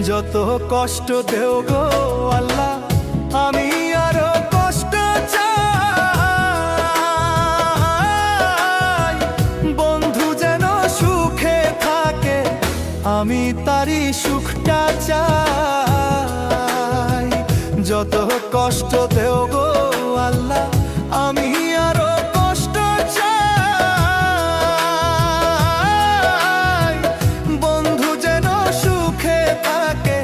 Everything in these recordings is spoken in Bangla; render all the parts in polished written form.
যত কষ্ট দেও গো আল্লাহ, আমি আরো কষ্ট চাই। বন্ধু যেন সুখে থাকে, আমি তারই সুখটা চাই। যত কষ্ট দেও গো আল্লাহ, আমি আরো কষ্ট চাই। বন্ধু যেন সুখে থাকে,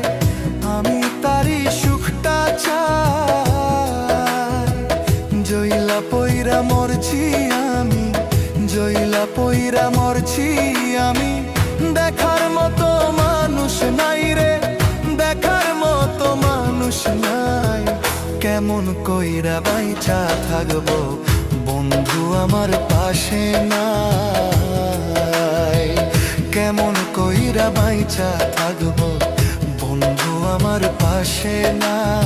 আমি তারই সুখটা চাই। জইলা পইরা মরছি আমি, জইলা পইরা মরছি আমি। দেখার মতো মানুষ নাই রে, দেখার মতো মানুষ নাই। কেমন কইরা বাইচা থাকবো, বন্ধু আমার পাশে নাই। কেমন কইরা বাইচা থাকবো, বন্ধু আমার পাশে নাই।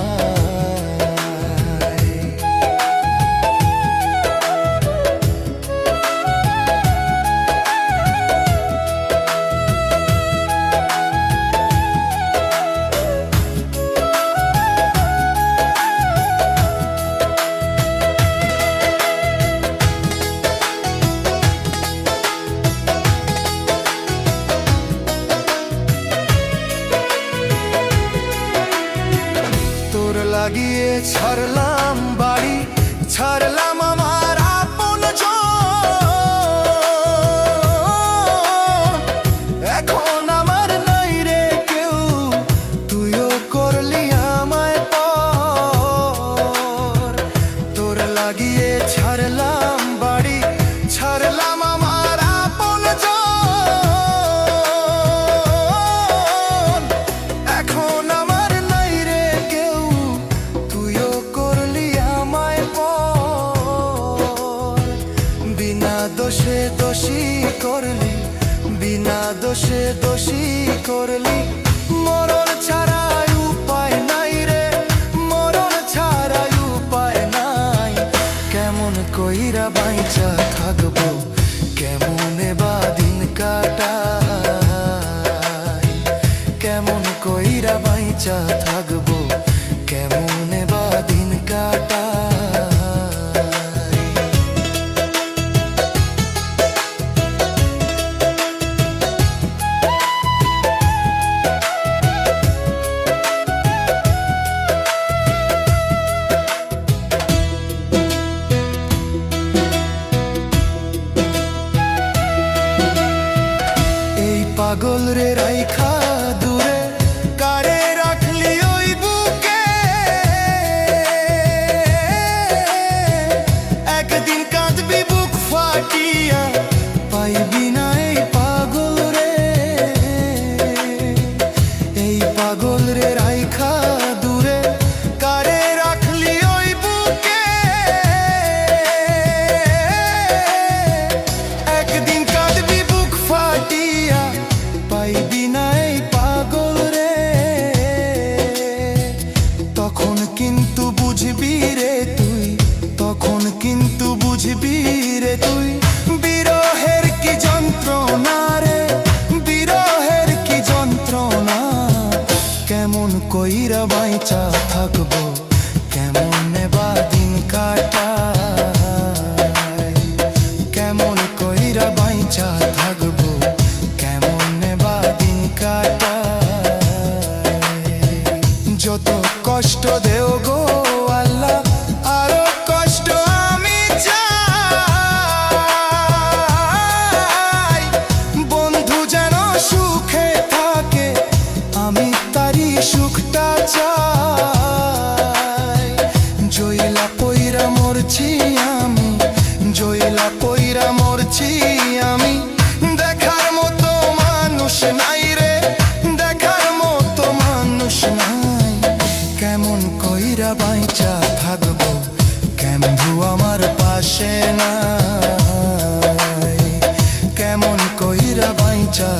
লাগিয়ে ছাড়লাম বাড়ি, ছাড়লাম আমার আপন জন। এখন আমার নাই রে কেউ, তুইও করলি আমায় পর। তোর লাগিয়ে ছাড়লাম বাড়ি, ছাড়লাম আমার আপন জন। এখন আমার নাই রে কেউ, তুইও করলি আমায় পর। বিনা দোষে দোষী করলি, বিনা দোষে দোষী করলি। মরণ ছাড়াই উপায় নাই রে, মরণ ছাড়াই উপায় নাই। কেমন কইরা বাইচা থাকবো, কেমনে বা দিন কাটাই। কেমন কইরা বাইচা থাকবো, কেমনে বা দিন কাটাই। এই পাগল রে রাইখা দূরে, কারে রাখলি ওই বুকে। একদিন কাঁদবি বুক ফাটিয়া, পাইবি না এই পাগল রে। এই পাগল রে রাইখা দূরে, কারে রাখলি ওই বুকে। একদিন কাঁদবি বুক ফাটিয়া, পাইবি না এই পাগল রে। তখন কিন্তু বুঝবি রে তুই, তখন কিন্তু বুঝবি রে তুই। বিরহের কি যন্ত্রণা রে, বিরহের কি যন্ত্রণা। কেমন কইরা বাইচা থাকবো, কেমনে বা দিন কাটাই। কেমন কইরা বাইচা থাকবো, কেমনে বা দিন কাটাই। যত কষ্ট দেও গো আল্লাহ, আরো কষ্ট আমি চাই। বন্ধু যেন সুখে থাকে, আমি তারই সুখটা চাই। জইলা পইরা মরছি আমি, জইলা পইরা মরছি আমি। দেখার মতো মানুষ নাই রে, দেখার মতো মানুষ নাই। কেমন কইরা বাইচা থাকবো, কেমন আমার পাশে নাই। কেমন কইরা বাইচা